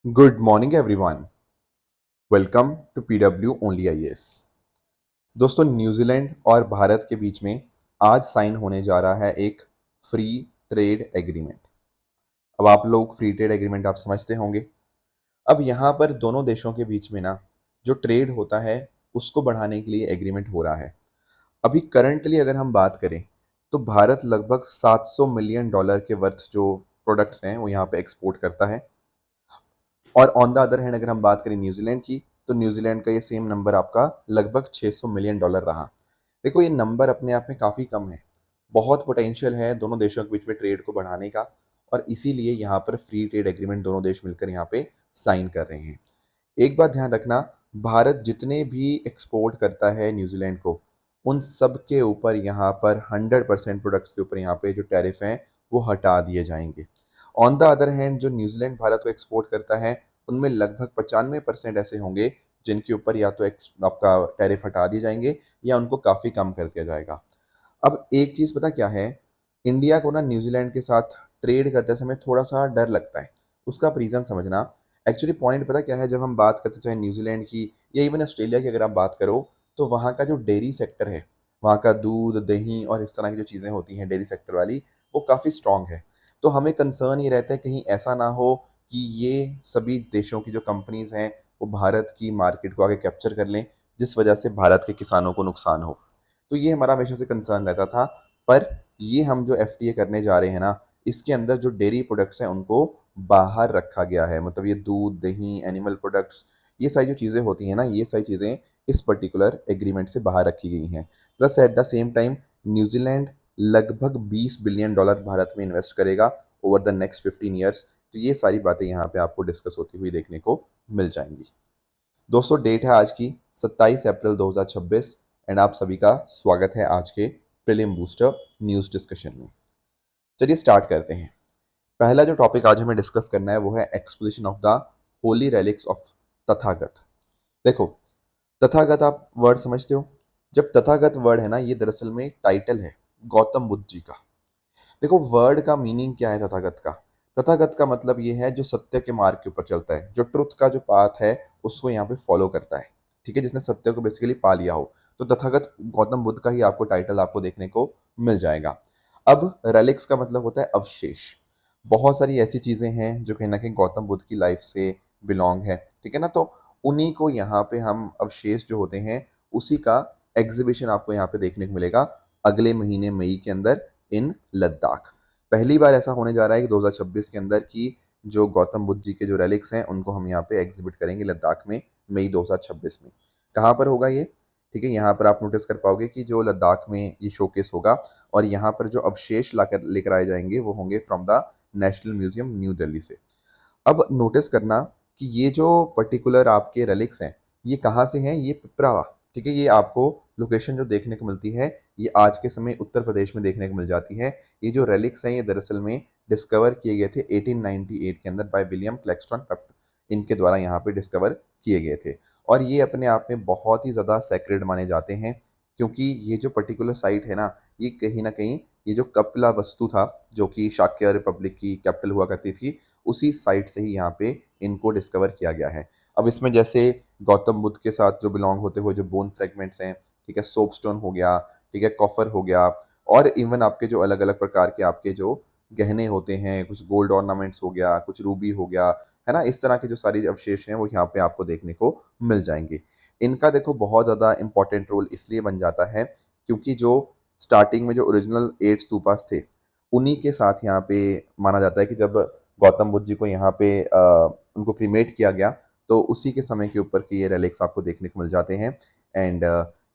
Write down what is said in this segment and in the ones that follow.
Good morning everyone. Welcome to PW only IAS. दोस्तों, New Zealand और भारत के बीच में आज साइन होने जा रहा है एक फ्री ट्रेड एग्रीमेंट। अब आप लोग फ्री ट्रेड एग्रीमेंट आप समझते होंगे। अब यहाँ पर दोनों देशों के बीच में ना जो ट्रेड होता है उसको बढ़ाने के लिए एग्रीमेंट हो रहा है। अभी करंटली अगर हम बात करें तो भारत लगभग 700 मिलियन डॉलर के वर्थ जो प्रोडक्ट्स हैं वो यहाँ पे एक्सपोर्ट करता है। और ऑन द अदर हैंड अगर हम बात करें न्यूजीलैंड की, तो न्यूजीलैंड का ये सेम नंबर आपका लगभग 600 मिलियन डॉलर रहा। देखो, ये नंबर अपने आप में काफ़ी कम है। बहुत पोटेंशियल है दोनों देशों के बीच में ट्रेड को बढ़ाने का, और इसीलिए यहाँ पर फ्री ट्रेड एग्रीमेंट दोनों देश मिलकर यहाँ पे साइन कर रहे हैं। एक बात ध्यान रखना, भारत जितने भी एक्सपोर्ट करता है न्यूजीलैंड को, उन सब के ऊपर यहाँ पर 100% प्रोडक्ट्स के ऊपर यहाँ पे जो टैरिफ हैं वो हटा दिए जाएंगे। ऑन द अदर हैंड जो न्यूजीलैंड भारत को एक्सपोर्ट करता है उनमें लगभग 95% ऐसे होंगे जिनके ऊपर या तो आपका टैरिफ हटा दिए जाएंगे या उनको काफ़ी कम कर दिया जाएगा। अब एक चीज़ पता क्या है, इंडिया को ना न्यूजीलैंड के साथ ट्रेड करते समय थोड़ा सा डर लगता है। उसका आप रीज़न समझना। एक्चुअली पॉइंट पता क्या है, जब हम बात करते चाहे न्यूजीलैंड की या इवन ऑस्ट्रेलिया की अगर आप बात करो, तो वहाँ का जो डेयरी सेक्टर है, वहाँ का दूध दही और इस तरह की जो चीज़ें होती हैं डेयरी सेक्टर वाली, वो काफ़ी स्ट्रांग है। तो हमें कंसर्न ये रहता है कहीं ऐसा ना हो कि ये सभी देशों की जो कंपनीज हैं वो भारत की मार्केट को आगे कैप्चर कर लें, जिस वजह से भारत के किसानों को नुकसान हो। तो ये हमारा हमेशा से कंसर्न रहता था। पर ये हम जो एफटीए करने जा रहे हैं ना, इसके अंदर जो डेयरी प्रोडक्ट्स हैं उनको बाहर रखा गया है। मतलब ये दूध दही एनिमल प्रोडक्ट्स, ये सारी जो चीज़ें होती हैं ना, ये सारी चीज़ें इस पर्टिकुलर एग्रीमेंट से बाहर रखी गई हैं। Plus at the same time New Zealand लगभग 20 बिलियन डॉलर भारत में इन्वेस्ट करेगा ओवर द नेक्स्ट 15 ईयर्स। तो ये सारी बातें यहाँ पे आपको डिस्कस होती हुई देखने को मिल जाएंगी। दोस्तों, डेट है आज की 27 अप्रैल 2026 एंड आप सभी का स्वागत है आज के प्रीलिम बूस्टर न्यूज़ डिस्कशन में। चलिए स्टार्ट करते हैं। पहला जो टॉपिक आज हमें डिस्कस करना है वो है exposition of the holy relics of Tathagata. देखो, तथागत आप वर्ड समझते हो। जब तथागत वर्ड है ना, ये दरअसल में टाइटल है गौतम बुद्ध जी का। देखो, वर्ड का मीनिंग क्या है तथागत का। तथागत का मतलब ये है जो सत्य के मार्ग के ऊपर चलता है, जो ट्रुथ का जो पाथ है उसको यहाँ पे फॉलो करता है। ठीक है, जिसने सत्य को बेसिकली पा लिया हो। तो तथागत गौतम बुद्ध का ही आपको टाइटल आपको देखने को मिल जाएगा। अब रेलिक्स का मतलब होता है अवशेष। बहुत सारी ऐसी चीजें हैं जो कहीं ना कहीं गौतम बुद्ध की लाइफ से बिलोंग है। ठीक है ना, तो उन्हीं को यहाँ पे हम अवशेष जो होते हैं उसी का एग्जीबिशन आपको यहाँ पे देखने को मिलेगा अगले महीने मई के अंदर इन लद्दाख। पहली बार ऐसा होने जा रहा है कि 2026 के अंदर की जो गौतम बुद्ध जी के जो रेलिक्स हैं उनको हम यहाँ पे एग्जिबिट करेंगे लद्दाख में मई 2026 में। कहाँ पर होगा ये? ठीक है, यहाँ पर आप नोटिस कर पाओगे कि जो लद्दाख में ये शोकेस होगा, और यहाँ पर जो अवशेष लाकर लेकर आए जाएंगे वो होंगे from the national museum new Delhi से। अब नोटिस करना कि ये जो पर्टिकुलर आपके रेलिक्स हैं ये कहाँ से हैं, ये पिपरावा। ठीक है, ये आपको लोकेशन जो देखने को मिलती है ये आज के समय उत्तर प्रदेश में देखने को मिल जाती है। ये जो रेलिक्स हैं ये दरअसल में डिस्कवर किए गए थे 1898 के अंदर बाय विलियम क्लैक्सटन पेप, इनके द्वारा यहाँ पे डिस्कवर किए गए थे। और ये अपने आप में बहुत ही ज़्यादा सैक्रेड माने जाते हैं, क्योंकि ये जो पर्टिकुलर साइट है ना, ये कहीं ना कहीं ये जो कपिला वस्तु था जो कि शाक्य रिपब्लिक की कैपिटल हुआ करती थी, उसी साइट से ही यहाँ पे इनको डिस्कवर किया गया है। अब इसमें जैसे गौतम बुद्ध के साथ जो बिलोंग होते हुए जो बोन फ्रेगमेंट्स हैं, ठीक है, सोपस्टोन हो गया, ठीक है, कॉफर हो गया, और इवन आपके जो अलग अलग प्रकार के आपके जो गहने होते हैं, कुछ गोल्ड ऑर्नामेंट्स हो गया, कुछ रूबी हो गया, है ना, इस तरह के जो सारी अवशेष हैं वो यहाँ पे आपको देखने को मिल जाएंगे। इनका देखो बहुत ज़्यादा इंपॉर्टेंट रोल इसलिए बन जाता है क्योंकि जो स्टार्टिंग में जो ओरिजिनल 8 स्तूपास थे उन्हीं के साथ यहाँ पे माना जाता है कि जब गौतम बुद्ध जी को यहाँ पे उनको क्रीमेट किया गया, तो उसी के समय के ऊपर के ये रेलिक्स आपको देखने को मिल जाते हैं। एंड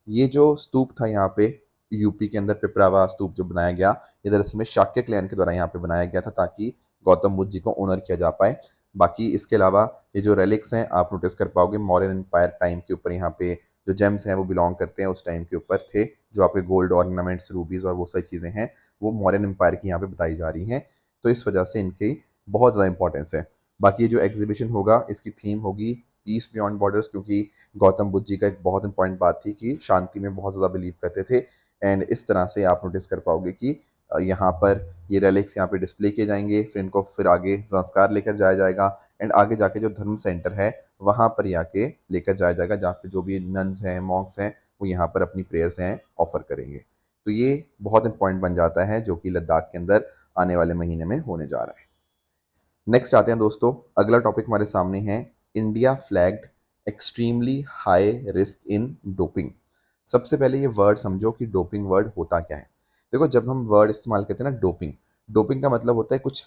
ये जो स्तूप था यहाँ पे यूपी के अंदर पिपरावा स्तूप जो बनाया गया, ये दरअसल में शाक्य क्लैन के द्वारा यहाँ पे बनाया गया था ताकि गौतम बुद्ध जी को ऑनर किया जा पाए। बाकी इसके अलावा ये जो रेलिक्स हैं आप नोटिस कर पाओगे मौर्यन एम्पायर टाइम के ऊपर यहाँ पे जो जेम्स हैं वो बिलोंग करते हैं उस टाइम के ऊपर थे। जो आपके गोल्ड ऑर्नामेंट्स रूबीज और वो सारी चीज़ें हैं वो मौर्यन एम्पायर की यहाँ पे बताई जा रही हैं। तो इस वजह से इनकी बहुत ज़्यादा इंपॉर्टेंस है। बाकी ये जो एग्जीबिशन होगा इसकी थीम होगी पीस बियॉन्ड बॉर्डर्स, क्योंकि गौतम बुद्ध जी का एक बहुत इंपॉर्टेंट बात थी कि शांति में बहुत ज़्यादा बिलीव करते थे। एंड इस तरह से आप नोटिस कर पाओगे कि यहाँ पर ये रेलिक्स यहाँ पे डिस्प्ले किए जाएंगे, फिर इनको फिर आगे संस्कार लेकर जाया जाएगा एंड आगे जाके जो धर्म सेंटर है वहाँ पर ही आके लेकर जाया जाएगा, जहाँ पे जो भी नन्स हैं, मॉन्क्स हैं, वो यहाँ पर अपनी प्रेयर्स हैं ऑफर करेंगे। तो ये बहुत इंपॉर्टेंट बन जाता है जो कि लद्दाख के अंदर आने वाले महीने में होने जा रहा है। नेक्स्ट आते हैं दोस्तों, अगला टॉपिक हमारे सामने है India flagged extremely high risk in doping. सबसे पहले ये वर्ड समझो कि डोपिंग वर्ड होता क्या है। देखो, जब हम वर्ड इस्तेमाल करते हैं ना डोपिंग, डोपिंग का मतलब होता है कुछ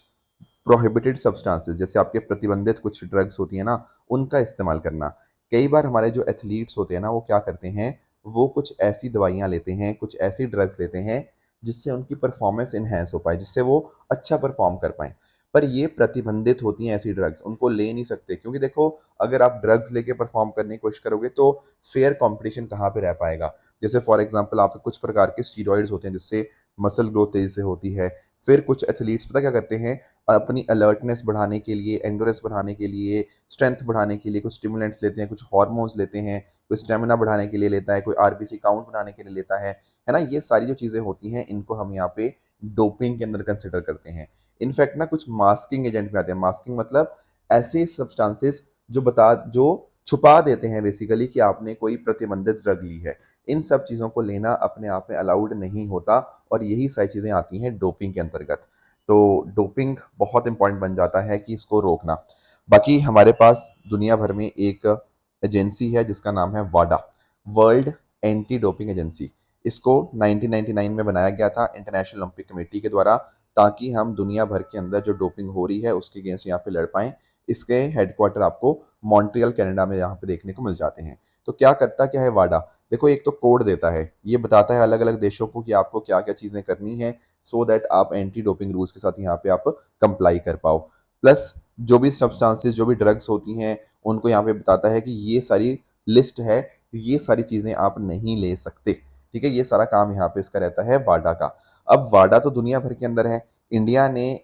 प्रोहिबिटेड सब्सटेंसेस, जैसे आपके प्रतिबंधित कुछ ड्रग्स होती है ना, उनका इस्तेमाल करना। कई बार हमारे जो एथलीट्स होते हैं ना, वो क्या करते हैं, वो कुछ ऐसी दवाइयाँ लेते हैं, कुछ ऐसी ड्रग्स लेते हैं जिससे उनकी परफॉर्मेंस इन्हेंस हो पाए, जिससे वो अच्छा परफॉर्म कर पाएँ। पर ये प्रतिबंधित होती हैं ऐसी ड्रग्स, उनको ले नहीं सकते, क्योंकि देखो अगर आप ड्रग्स लेके परफॉर्म करने की कोशिश करोगे तो फेयर कंपटीशन कहाँ पे रह पाएगा। जैसे फॉर एग्जांपल आप कुछ प्रकार के स्टीरॉइड्स होते हैं जिससे मसल ग्रोथ तेजी से होती है। फिर कुछ एथलीट्स पता क्या करते हैं, अपनी अलर्टनेस बढ़ाने के लिए, एंडोरेंस बढ़ाने के लिए, स्ट्रेंथ बढ़ाने के लिए कुछ स्टिमुलेंट्स लेते हैं, कुछ हार्मोन्स लेते हैं, कोई स्टेमिना बढ़ाने के लिए लेता है, कोई आरबीसी काउंट बढ़ाने के लिए लेता है ना। ये सारी जो चीज़ें होती हैं इनको हम यहाँ पे डोपिंग के अंदर कंसिडर करते हैं। इनफैक्ट ना कुछ मास्किंग एजेंट भी आते हैं। मास्किंग मतलब ऐसे सब्सटेंसेस जो छुपा देते हैं बेसिकली कि आपने कोई प्रतिबंधित ड्रग ली है। इन सब चीज़ों को लेना अपने आप में अलाउड नहीं होता और यही सारी चीज़ें आती हैं डोपिंग के अंतर्गत। तो डोपिंग बहुत इंपॉर्टेंट बन जाता है कि इसको रोकना। बाकी हमारे पास दुनिया भर में एक एजेंसी है जिसका नाम है वाडा, वर्ल्ड एंटी डोपिंग एजेंसी। इसको 1999 में बनाया गया था इंटरनेशनल ओलंपिक कमेटी के द्वारा, ताकि हम दुनिया भर के अंदर जो डोपिंग हो रही है उसके अगेंस्ट यहाँ पे लड़ पाएं। इसके हेडक्वार्टर आपको मॉन्ट्रियल कनाडा में यहाँ पे देखने को मिल जाते हैं। तो क्या करता क्या है वाडा, देखो एक तो कोड देता है, ये बताता है अलग अलग देशों को कि आपको क्या क्या चीज़ें करनी है सो दैट आप एंटी डोपिंग रूल्स के साथ यहाँ पे आप कंप्लाई कर पाओ। प्लस जो भी सब्सटेंसेस, जो भी ड्रग्स होती हैं, उनको यहाँ पे बताता है कि ये सारी लिस्ट है, ये सारी चीज़ें आप नहीं ले सकते। ठीक है, ये सारा काम यहाँ पे इसका रहता है वाडा का। अब वाडा तो दुनिया भर के अंदर है, इंडिया ने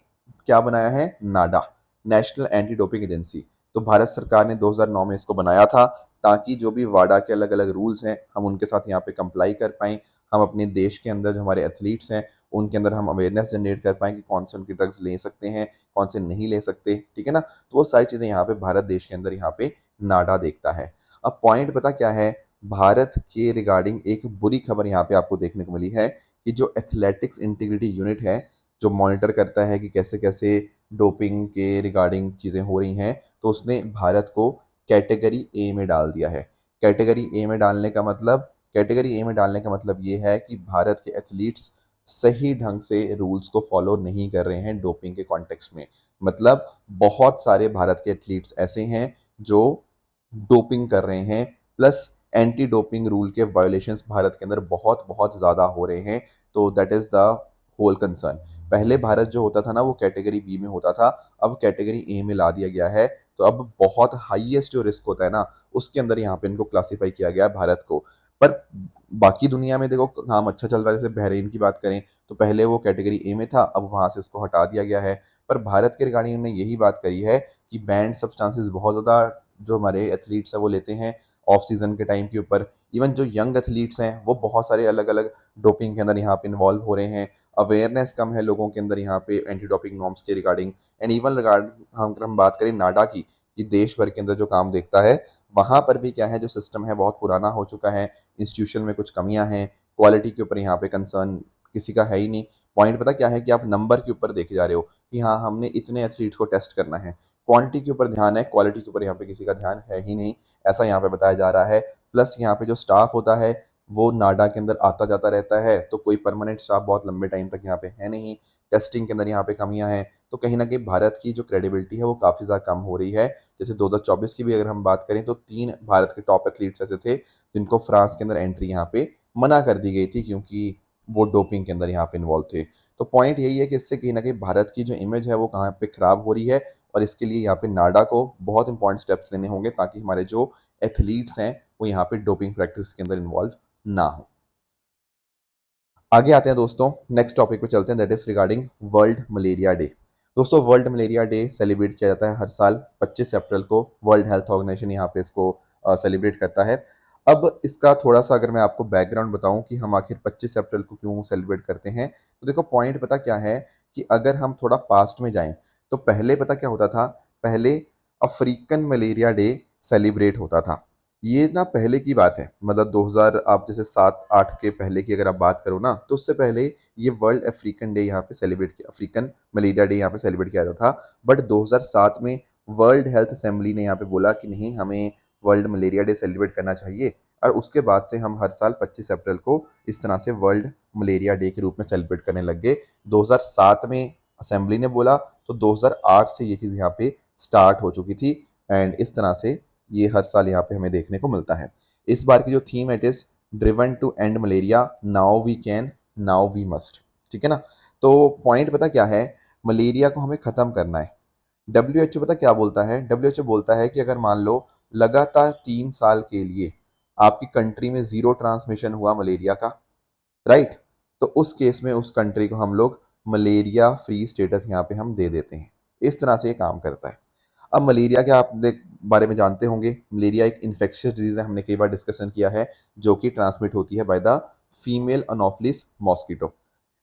क्या बनाया है, नाडा, नेशनल एंटी डोपिंग एजेंसी। तो भारत सरकार ने 2009 में इसको बनाया था ताकि जो भी वाडा के अलग अलग रूल्स हैं हम उनके साथ यहाँ पे कंप्लाई कर पाएँ। हम अपने देश के अंदर जो हमारे एथलीट्स हैं उनके अंदर हम अवेयरनेस जनरेट कर पाएँ कि कौन से उनकी ड्रग्स ले सकते हैं, कौन से नहीं ले सकते। ठीक है ना, तो वो सारी चीज़ें यहाँ पे भारत देश के अंदर यहाँ पे नाडा देखता है। अब पॉइंट पता क्या है, भारत के रिगार्डिंग एक बुरी खबर यहाँ पे आपको देखने को मिली है कि जो एथलेटिक्स इंटीग्रिटी यूनिट है, जो मॉनिटर करता है कि कैसे कैसे डोपिंग के रिगार्डिंग चीज़ें हो रही हैं, तो उसने भारत को कैटेगरी ए में डाल दिया है। कैटेगरी ए में डालने का मतलब, कैटेगरी ए में डालने का मतलब ये है कि भारत के एथलीट्स सही ढंग से रूल्स को फॉलो नहीं कर रहे हैं डोपिंग के कॉन्टेक्स्ट में। मतलब बहुत सारे भारत के एथलीट्स ऐसे हैं जो डोपिंग कर रहे हैं, प्लस एंटी डोपिंग रूल के वायोलेशंस भारत के अंदर बहुत बहुत ज़्यादा हो रहे हैं। तो that is the whole concern. पहले भारत जो होता था ना वो कैटेगरी बी में होता था, अब कैटेगरी ए में ला दिया गया है। तो अब बहुत हाईएस्ट जो रिस्क होता है ना उसके अंदर यहाँ पे इनको क्लासीफाई किया गया है भारत को। पर बाकी दुनिया में देखो काम अच्छा चल रहा है, जैसे बहरीन की बात करें तो पहले वो कैटेगरी ए में था, अब वहाँ से उसको हटा दिया गया है। पर भारत के रिगार्डिंग उन्होंने यही बात करी है कि बैंड सब्सटेंसेस बहुत ज़्यादा जो हमारे एथलीट्स हैं वो लेते हैं ऑफ सीजन के टाइम के ऊपर। इवन जो यंग एथलीट्स हैं वो बहुत सारे अलग अलग डोपिंग के अंदर यहाँ पे इन्वॉल्व हो रहे हैं। अवेयरनेस कम है लोगों के अंदर यहाँ पे एंटी डोपिंग नॉर्म्स के रिगार्डिंग। एंड इवन रिगार्ड हम बात करें नाडा की, कि देश भर के अंदर जो काम देखता है वहाँ पर भी क्या है, जो सिस्टम है बहुत पुराना हो चुका है, इंस्टीट्यूशन में कुछ कमियां हैं, क्वालिटी के ऊपर यहाँ पे कंसर्न किसी का है ही नहीं। पॉइंट पता क्या है कि आप नंबर के ऊपर देखे जा रहे हो कि हाँ हमने इतने एथलीट्स को टेस्ट करना है, क्वांटिटी के ऊपर ध्यान है, क्वालिटी के ऊपर यहाँ पे किसी का ध्यान है ही नहीं, ऐसा यहाँ पे बताया जा रहा है। प्लस यहाँ पे जो स्टाफ होता है वो नाडा के अंदर आता जाता रहता है, तो कोई परमानेंट स्टाफ बहुत लंबे टाइम तक यहाँ पे है नहीं। टेस्टिंग के अंदर यहाँ पे कमियां हैं, तो कहीं ना कहीं भारत की जो क्रेडिबिलिटी है वो काफ़ी ज़्यादा कम हो रही है। जैसे 2024 की भी अगर हम बात करें तो 3 भारत के टॉप एथलीट्स ऐसे थे जिनको फ्रांस के अंदर एंट्री यहाँ पे मना कर दी गई थी क्योंकि वो डोपिंग के अंदर यहाँ पे इन्वॉल्व थे। तो पॉइंट यही है कि इससे कहीं ना कहीं भारत की जो इमेज है वो कहाँ पे खराब हो रही है, और इसके लिए यहाँ पे नाडा को बहुत इंपॉर्टेंट स्टेप्स लेने होंगे ताकि हमारे जो एथलीट्स हैं वो यहाँ पे डोपिंग प्रैक्टिस के अंदर इन्वॉल्व ना हो। आगे आते हैं दोस्तों, नेक्स्ट टॉपिक पे चलते हैं, that is regarding world malaria day. दोस्तों वर्ल्ड मलेरिया डे सेलिब्रेट किया जाता है हर साल 25 अप्रैल को। वर्ल्ड हेल्थ ऑर्गेनाइजेशन यहाँ पे इसको सेलिब्रेट करता है। अब इसका थोड़ा सा अगर मैं आपको बैकग्राउंड बताऊं कि हम आखिर 25 अप्रैल को क्यों सेलिब्रेट करते हैं, तो देखो पॉइंट पता क्या है कि अगर हम थोड़ा पास्ट में जाएं तो पहले पता क्या होता था। पहले अफ्रीकन मलेरिया डे सेलिब्रेट होता था। ये ना पहले की बात है, मतलब 2000 आप जैसे 7-8 के पहले की अगर आप बात करो ना, तो उससे पहले ये वर्ल्ड अफ्रीकन डे यहाँ पे सेलिब्रेट किया, अफ्रीकन मलेरिया डे यहाँ पे सेलिब्रेट किया जाता था। बट 2007 में वर्ल्ड हेल्थ असेंबली ने यहाँ पे बोला कि नहीं, हमें वर्ल्ड मलेरिया डे सेलिब्रेट करना चाहिए। और उसके बाद से हम हर साल 25 अप्रैल को इस तरह से वर्ल्ड मलेरिया डे के रूप में सेलिब्रेट करने लग गए। 2007 में असेंबली ने बोला, तो 2008 से ये चीज़ यहाँ पे स्टार्ट हो चुकी थी। एंड इस तरह से ये हर साल यहाँ पे हमें देखने को मिलता है। इस बार की जो theme it is driven to end malaria, now we can, now we must. ठीक है ना। तो पॉइंट पता क्या है, मलेरिया को हमें ख़त्म करना है। डब्ल्यू पता क्या बोलता है, डब्ल्यू बोलता है कि अगर मान लो लगातार 3 साल के लिए आपकी कंट्री में जीरो ट्रांसमिशन हुआ मलेरिया का, राइट, तो उस केस में उस कंट्री को हम लोग मलेरिया फ्री स्टेटस यहाँ पे हम दे देते हैं। इस तरह से ये काम करता है। अब मलेरिया के आप बारे में जानते होंगे, मलेरिया एक इन्फेक्शियस डिजीज है, हमने कई बार डिस्कशन किया है, जो कि ट्रांसमिट होती है by the female anopheles mosquito.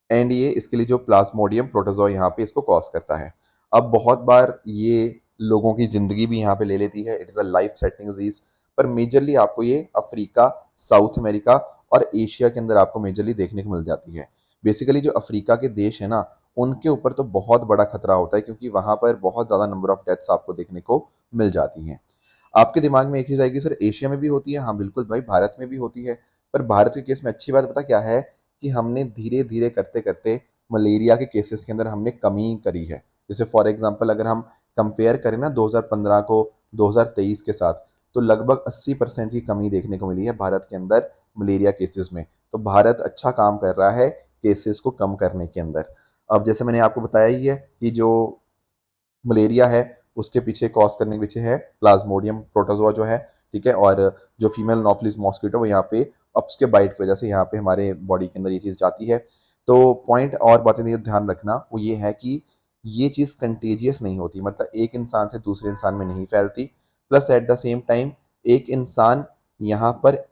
And ये इसके लिए जो प्लाज्मोडियम प्रोटोजोआ यहाँ पे इसको कॉज करता है। अब बहुत बार ये लोगों की ज़िंदगी भी यहाँ पे ले लेती है, it is a life threatening disease. पर मेजरली आपको ये अफ्रीका, साउथ अमेरिका और एशिया के अंदर आपको मेजरली देखने को मिल जाती है। बेसिकली जो अफ्रीका के देश है ना, उनके ऊपर तो बहुत बड़ा खतरा होता है, क्योंकि वहाँ पर बहुत ज़्यादा नंबर ऑफ डेथ्स आपको देखने को मिल जाती हैं। आपके दिमाग में एक चीज़ आएगी, सर एशिया में भी होती है? हाँ बिल्कुल भाई, भारत में भी होती है। पर भारत के केस में अच्छी बात पता क्या है कि हमने धीरे धीरे करते करते मलेरिया के केसेस के अंदर हमने कमी करी है। जैसे फॉर एग्जांपल अगर हम कंपेयर करें ना 2015 को 2023 के साथ, तो लगभग 80% की कमी देखने को मिली है भारत के अंदर मलेरिया केसेस में। तो भारत अच्छा काम कर रहा है केसेस को कम करने के अंदर। अब जैसे मैंने आपको बताया ही है कि जो मलेरिया है उसके पीछे कॉज करने के पीछे है प्लाज्मोडियम प्रोटोजोआ जो है, ठीक है। और जो फीमेल नोफिलिस मॉस्किटो वो यहाँ पे अपस के बाइट की वजह से यहाँ पे हमारे बॉडी के अंदर ये चीज़ जाती है। तो पॉइंट और बातें ध्यान रखना वो ये है कि ये चीज़ कंटेजियस नहीं होती, मतलब एक इंसान से दूसरे इंसान में नहीं फैलती। Plus at the same time एक इंसान यहाँ पर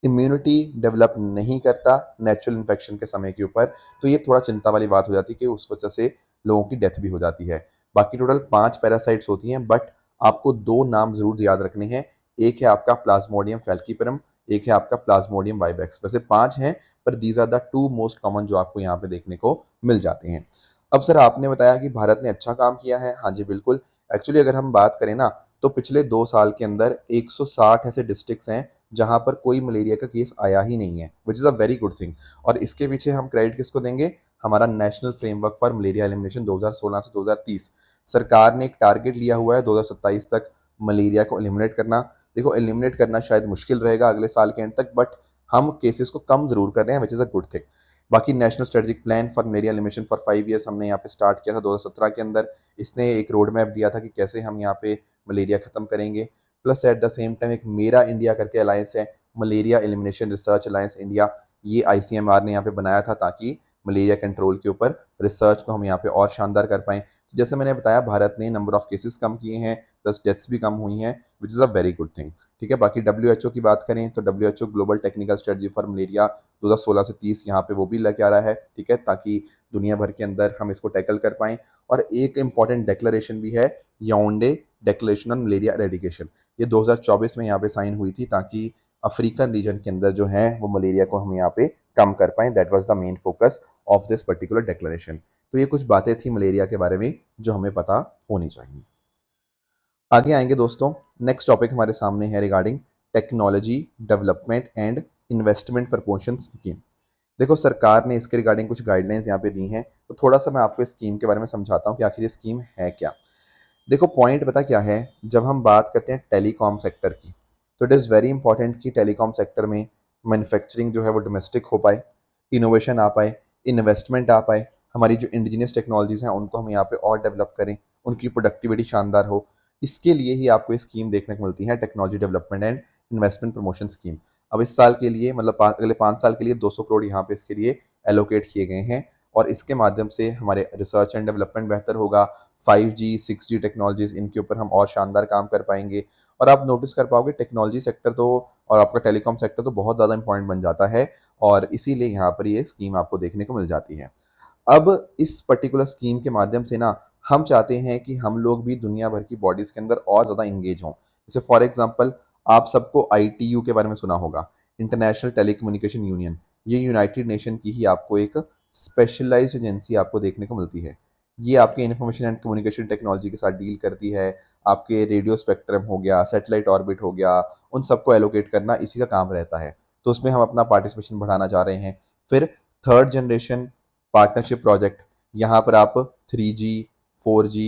इम्यूनिटी डेवलप नहीं करता नेचुरल इन्फेक्शन के समय के ऊपर। तो ये थोड़ा चिंता वाली बात हो जाती है कि उस वजह से लोगों की डेथ भी हो जाती है। बाकी टोटल 5 पैरासाइट्स होती हैं, बट आपको 2 नाम जरूर याद रखने हैं। एक है आपका प्लाज्मोडियम फैल्कीपरम, एक है आपका प्लाज्मोडियम वाइवेक्स। वैसे 5 हैं, पर these are the 2 most common जो आपको यहाँ पे देखने को मिल जाते हैं। अब सर आपने बताया कि भारत ने अच्छा काम किया है, हाँ जी बिल्कुल। एक्चुअली अगर हम बात करें ना, तो पिछले 2 साल के अंदर 160 ऐसे डिस्ट्रिक्ट्स हैं जहाँ पर कोई मलेरिया का केस आया ही नहीं है, विच is a very good thing. और इसके पीछे हम क्रेडिट किसको देंगे? हमारा national framework for malaria elimination 2016 से 2030। सरकार ने एक टारगेट लिया हुआ है 2027 तक मलेरिया को एलिमिनेट करना। देखो एलिमिनेट करना शायद मुश्किल रहेगा अगले साल के एंड तक, बट हम केसेस को कम जरूर कर रहे हैं, which is a good thing. बाकी national strategic plan for malaria elimination for 5 years हमने यहाँ पे स्टार्ट किया था 2017 के अंदर। इसने एक रोड मैप दिया था कि कैसे हम यहाँ पे मलेरिया खत्म करेंगे। Plus at the same time एक मेरा इंडिया करके अलायंस है, malaria elimination research alliance India. ये आईसीएमआर ने यहाँ पे बनाया था ताकि मलेरिया कंट्रोल के ऊपर रिसर्च को हम यहाँ पे और शानदार कर पाएँ। जैसे मैंने बताया भारत ने नंबर ऑफ केसेस कम किए हैं, प्लस डेथ्स भी कम हुई हैं, which is a very good thing. ठीक है। बाकी डब्ल्यू की बात करें तो W global technical strategy for malaria 2016 से 30 यहाँ पे वो भी लेके आ रहा है, ठीक है, ताकि दुनिया भर के अंदर हम इसको टैकल कर पाएँ। और एक इंपॉर्टेंट डिक्लेरेशन भी है, याओंडे डिक्लेरेशन ऑन मलेरिया एरेडिकेशन। ये 2024 में यहाँ पे साइन हुई थी ताकि अफ्रीकन रीजन के अंदर जो है वो मलेरिया को हम यहाँ पे कम कर पाएँ। That was the main focus of this particular declaration. तो ये कुछ बातें थी मलेरिया के बारे में जो हमें पता होनी चाहिए। आगे आएंगे दोस्तों, नेक्स्ट टॉपिक हमारे सामने है regarding technology development and investment proportion scheme. देखो सरकार ने इसके रिगार्डिंग कुछ गाइडलाइंस यहाँ पे दी हैं, तो थोड़ा सा मैं आपको इस स्कीम के बारे में समझाता हूँ कि आखिर ये स्कीम है क्या। देखो पॉइंट पता क्या है, जब हम बात करते हैं टेलीकॉम सेक्टर की, तो इट इज़ वेरी इंपॉर्टेंट कि टेलीकॉम सेक्टर में मैन्युफैक्चरिंग जो है वो डोमेस्टिक हो पाए, इनोवेशन आ पाए, इन्वेस्टमेंट आ पाए, हमारी जो इंडिजिनियस टेक्नोलॉजीज़ हैं उनको हम यहाँ पे और डेवलप करें, उनकी प्रोडक्टिविटी शानदार हो। इसके लिए ही आपको ये स्कीम देखने को मिलती है, technology development and investment promotion scheme. अब इस साल के लिए मतलब अगले 5 साल के लिए 200 करोड़ यहाँ पे इसके लिए एलोकेट किए गए हैं। और इसके माध्यम से हमारे रिसर्च एंड डेवलपमेंट बेहतर होगा। 5G 6G टेक्नोलॉजीज़ इनके ऊपर हम और शानदार काम कर पाएंगे। और आप नोटिस कर पाओगे टेक्नोलॉजी सेक्टर तो और आपका टेलीकॉम सेक्टर तो बहुत ज़्यादा इंपॉर्टेंट बन जाता है, और इसीलिए यहाँ पर ये स्कीम आपको देखने को मिल जाती है। अब इस पर्टिकुलर स्कीम के माध्यम से ना हम चाहते हैं कि हम लोग भी दुनिया भर की बॉडीज़ के अंदर और ज़्यादा इंगेज हों। जैसे फॉर एग्जांपल आप सबको आईटीयू के बारे में सुना होगा, इंटरनेशनल टेलीकम्युनिकेशन यूनियन। ये यूनाइटेड नेशन की ही आपको एक स्पेशलाइज्ड एजेंसी आपको देखने को मिलती है। ये आपके इन्फॉर्मेशन एंड कम्युनिकेशन टेक्नोलॉजी के साथ डील करती है। आपके रेडियो स्पेक्ट्रम हो गया, सैटेलाइट ऑर्बिट हो गया, उन सबको एलोकेट करना इसी का काम रहता है। तो उसमें हम अपना पार्टिसिपेशन बढ़ाना चाह रहे हैं। फिर थर्ड जनरेशन पार्टनरशिप प्रोजेक्ट, यहाँ पर आप 3G 4G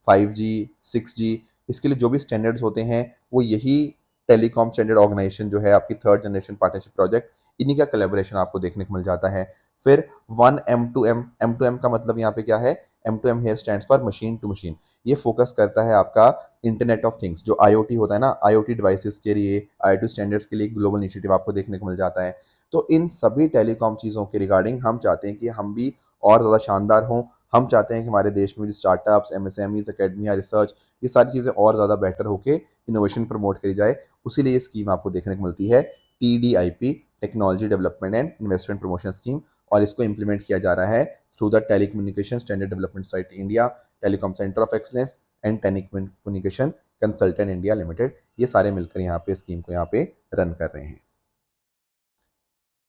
5G 6G इसके लिए जो भी स्टैंडर्ड्स होते हैं वो यही टेलीकॉम स्टैंडर्ड ऑर्गेनाइजेशन जो है आपकी थर्ड जनरेशन पार्टनरशिप प्रोजेक्ट, इन्हीं का कोलैबोरेशन आपको देखने को मिल जाता है। फिर 1M2M, M2M का मतलब यहाँ पे क्या है, M2M here stands for machine to machine. ये फोकस करता है आपका इंटरनेट ऑफ थिंग्स, जो IoT होता है ना, IoT डिवाइसेस के लिए, IoT स्टैंडर्ड्स के लिए ग्लोबल इनिशिएटिव आपको देखने को मिल जाता है। तो इन सभी टेलीकॉम चीज़ों के रिगार्डिंग हम चाहते हैं कि हम भी और ज़्यादा शानदार हों। हम चाहते हैं कि हमारे देश में जो स्टार्टअप्स, MSMEs, अकेडमिया, रिसर्च, ये सारी चीज़ें और ज़्यादा बेटर होके इनोवेशन प्रमोट करी जाए। उसी लिए ये स्कीम आपको देखने को मिलती है, TDIP, technology development and investment promotion scheme. और इसको इम्प्लीमेंट किया जा रहा है through the telecommunication standard development society India, telecom centre of excellence and telecommunication consultant India limited. ये सारे मिलकर यहाँ पे स्कीम को यहाँ पे रन कर रहे हैं।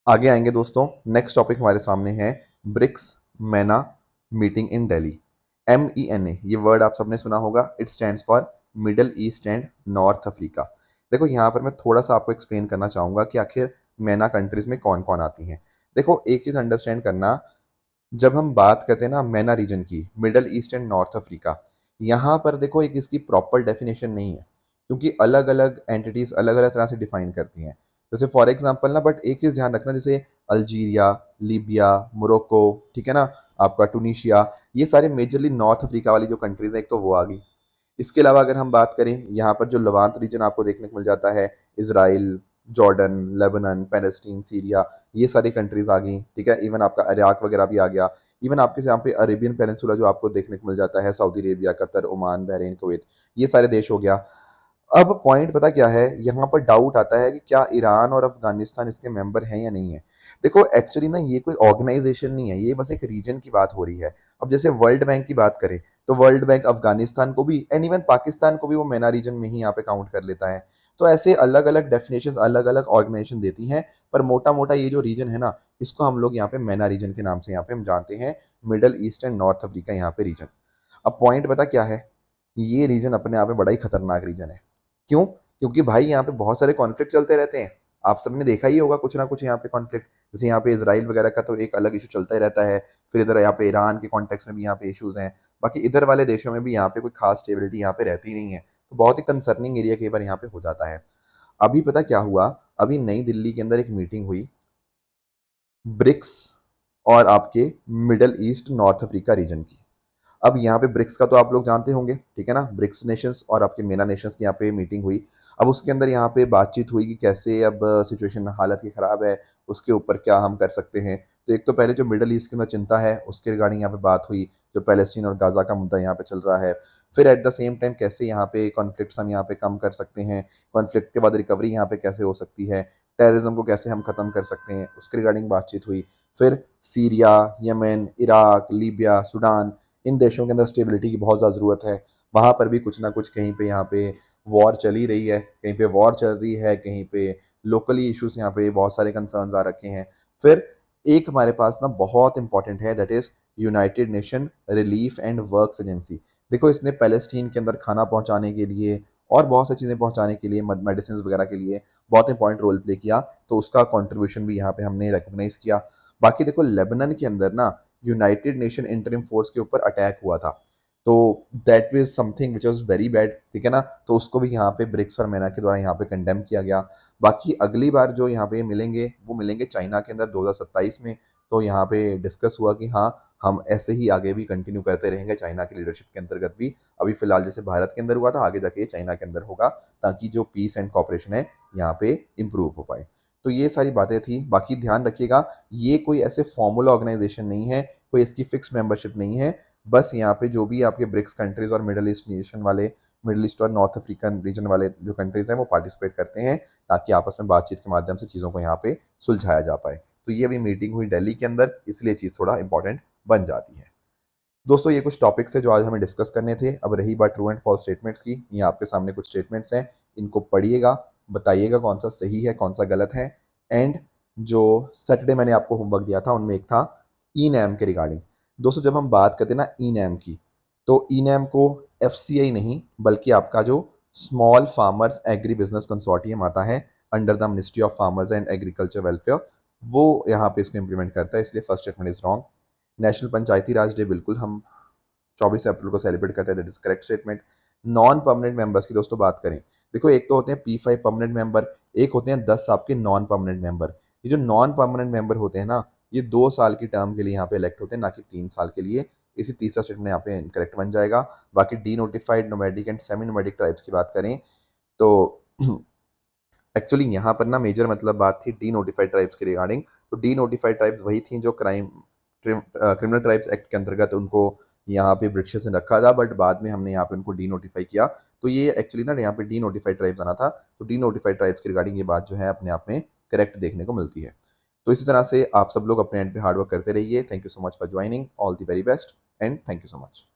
आगे आएंगे दोस्तों, नेक्स्ट टॉपिक हमारे सामने है BRICS MENA meeting in Delhi. MENA ये वर्ड आप सबने सुना होगा, it stands for middle east and north Africa. देखो यहाँ पर मैं थोड़ा सा आपको एक्सप्लेन करना चाहूँगा कि आखिर MENA कंट्रीज में कौन कौन आती हैं। देखो एक चीज़ अंडरस्टैंड करना, जब हम बात करते हैं ना MENA रीजन की, middle east and north Africa, यहाँ पर देखो एक इसकी प्रॉपर डेफिनेशन नहीं है, क्योंकि अलग अलग एंटिटीज़ अलग अलग तरह से डिफाइन करती हैं। जैसे फॉर एग्जांपल ना, बट एक चीज़ ध्यान रखना, जैसे अल्जीरिया, लीबिया, मोरक्को, ठीक है ना, आपका टूनिशिया, ये सारे मेजरली नॉर्थ अफ्रीका वाली जो कंट्रीज़ हैं, एक तो वो आ गई। इसके अलावा अगर हम बात करें, यहाँ पर जो लवांत रीजन आपको देखने को मिल जाता है, Israel, Jordan, Lebanon, Palestine, Syria, ये सारी कंट्रीज आ गई, ठीक है। इवन आपका इराक वगैरह भी आ गया। इवन आपके यहाँ पे अरेबियन पेनिनसुला जो आपको देखने को मिल जाता है, Saudi Arabia, Qatar, Oman, Bahrain, Kuwait, ये सारे देश हो गया। अब पॉइंट पता क्या है, यहाँ पर डाउट आता है कि क्या ईरान और अफगानिस्तान इसके मेंबर हैं या नहीं है। देखो एक्चुअली ना ये कोई ऑर्गेनाइजेशन नहीं है, ये बस एक रीजन की बात हो रही है। अब जैसे वर्ल्ड बैंक की बात करें तो वर्ल्ड बैंक अफगानिस्तान को भी एंड इवन पाकिस्तान को भी वो MENA रीजन में ही यहाँ पे काउंट कर लेता है। तो ऐसे अलग अलग डेफिनेशन अलग अलग ऑर्गेनाइजेशन देती हैं, पर मोटा मोटा ये जो रीजन है ना, इसको हम लोग यहाँ पे MENA रीजन के नाम से यहाँ पे हम जानते हैं, middle east and north Africa यहाँ पे रीजन। अब पॉइंट पता क्या है, ये रीजन अपने आप में बड़ा ही खतरनाक रीजन है। क्यों? क्योंकि भाई यहाँ पे बहुत सारे कॉन्फ्लिक्ट चलते रहते हैं। आप सबने देखा ही होगा कुछ ना कुछ यहाँ पे कॉन्फ्लिक्ट, जैसे यहाँ पे इसराइल वगैरह का तो एक अलग इशू चलता ही रहता है। फिर इधर यहाँ पे ईरान के कॉन्टेक्स्ट में भी यहाँ पे इश्यूज हैं। बाकी इधर वाले देशों में भी यहाँ पे कोई खास स्टेबिलिटी यहाँ पे रहती नहीं है, तो बहुत ही कंसर्निंग एरिया कई बार यहाँ पे हो जाता है। अभी पता क्या हुआ, अभी नई दिल्ली के अंदर एक मीटिंग हुई ब्रिक्स और आपके middle east north Africa reason की। अब यहाँ पे ब्रिक्स का तो आप लोग जानते होंगे, ठीक है ना, ब्रिक्स नेशंस और आपके MENA नेशंस की यहाँ पे मीटिंग हुई। अब उसके अंदर यहाँ पे बातचीत हुई कि कैसे अब सिचुएशन हालत की ख़राब है, उसके ऊपर क्या हम कर सकते हैं। तो एक तो पहले जो मिडल ईस्ट के अंदर चिंता है उसके रिगार्डिंग यहाँ पे बात हुई, जो पैलेस्टीन और गाज़ा का मुद्दा यहाँ पे चल रहा है। फिर एट द सेम टाइम कैसे यहाँ पे कॉन्फ्लिक्ट्स हम यहाँ पे कम कर सकते हैं, कॉन्फ्लिक्ट के बाद रिकवरी यहाँ पे कैसे हो सकती है, टेररिज्म को कैसे हम ख़त्म कर सकते हैं, उसके रिगार्डिंग बातचीत हुई। फिर Syria, Yemen, Iraq, Libya, Sudan, इन देशों के अंदर स्टेबिलिटी की बहुत ज़्यादा ज़रूरत है। वहाँ पर भी कुछ ना कुछ कहीं पे यहाँ पे वॉर चल ही रही है, कहीं पे वॉर चल रही है, कहीं पे लोकली इश्यूज यहाँ पे बहुत सारे कंसर्न्स आ रखे हैं। फिर एक हमारे पास ना बहुत इंपॉर्टेंट है, that is United nation relief and works agency. देखो इसने पैलेस्टीन के अंदर खाना पहुँचाने के लिए और बहुत सारी चीज़ें पहुँचाने के लिए, मेडिसिन वगैरह के लिए बहुत इंपॉर्टेंट रोल प्ले किया, तो उसका कॉन्ट्रीब्यूशन भी यहाँ पे हमने रिकॉग्नाइज किया। बाकी देखो लेबनान के अंदर ना यूनाइटेड नेशन इंटरिम फोर्स के ऊपर अटैक हुआ था, तो that was something which was very bad, ठीक है ना। तो उसको भी यहाँ पे ब्रिक्स और MENA के द्वारा यहाँ पे कंडेम किया गया। बाकी अगली बार जो यहाँ पे मिलेंगे वो मिलेंगे चाइना के अंदर 2027 में। तो यहाँ पे डिस्कस हुआ कि हाँ, हम ऐसे ही आगे भी कंटिन्यू करते रहेंगे चाइना की लीडरशिप के अंतर्गत भी। अभी फिलहाल जैसे भारत के अंदर हुआ था, आगे जाके ये चाइना के अंदर होगा, ताकि जो पीस एंड कॉपरेशन है यहाँ पे इम्प्रूव हो पाए। तो ये सारी बातें थी। बाकी ध्यान रखिएगा, ये कोई ऐसे फॉर्मल ऑर्गेनाइजेशन नहीं है कोई इसकी फिक्स मेंबरशिप नहीं है। बस यहाँ पे जो भी आपके ब्रिक्स कंट्रीज और मिडल ईस्ट नेशन वाले, मिडल ईस्ट और नॉर्थ अफ्रीकन रीजन वाले जो कंट्रीज हैं वो पार्टिसिपेट करते हैं, ताकि आपस में बातचीत के माध्यम से चीज़ों को यहाँ पे सुलझाया जा पाए। तो ये अभी मीटिंग हुई दिल्ली के अंदर, इसलिए चीज़ थोड़ा इंपॉर्टेंट बन जाती है। दोस्तों ये कुछ टॉपिक्स है जो आज हमें डिस्कस करने थे। अब रही बात ट्रू एंड फॉल्स स्टेटमेंट्स की, ये आपके सामने कुछ स्टेटमेंट्स हैं, इनको पढ़िएगा, बताइएगा कौन सा सही है कौन सा गलत है। एंड जो सैटरडे मैंने आपको होमवर्क दिया था उनमें एक था ई नैम के रिगार्डिंग। दोस्तों जब हम बात करते हैं ना ई नैम की, तो ई नैम को FCI नहीं बल्कि आपका जो small farmers agri business consortium आता है under the ministry of farmers and agriculture welfare, वो यहाँ पे इसको इम्प्लीमेंट करता है, इसलिए first statement is wrong. National Panchayati Raj day बिल्कुल हम 24 अप्रैल को सेलिब्रेट करते हैं, that is correct statement. Non permanent members की दोस्तों बात करें, देखो एक तो होते हैं P5 परमानेंट मेंबर, एक होते हैं 10 आपके नॉन परमानेंट मेंबर। ये जो नॉन परमानेंट मेंबर होते हैं ना, ये 2 साल की टर्म के लिए यहाँ पे इलेक्ट होते हैं, ना कि 3 साल के लिए। इसी तीसरा स्टेटमेंट यहाँ पे इनकरेक्ट बन जाएगा। बाकी D notified nomadic and semi nomadic tribes की बात करें तो एक्चुअली यहाँ पर ना मेजर मतलब बात थी डी नोटिफाइड ट्राइब्स के रिगार्डिंग। तो डी नोटिफाइड ट्राइब्स वही थी जो क्रिमिनल ट्राइब्स एक्ट के अंतर्गत उनको यहाँ पे ब्रिटिशर्स ने रखा था, बट बाद में हमने यहाँ पे उनको डी नोटिफाई किया। तो ये एक्चुअली ना यहाँ पे डी नोटिफाइड ट्राइब्स आना था, तो डी नोटिफाइड ट्राइब्स के रिगार्डिंग ये बात जो है अपने आप में करेक्ट देखने को मिलती है। तो इसी तरह से आप सब लोग अपने एंड पे हार्डवर्क करते रहिए। Thank you so much for joining, all the very best and thank you so much.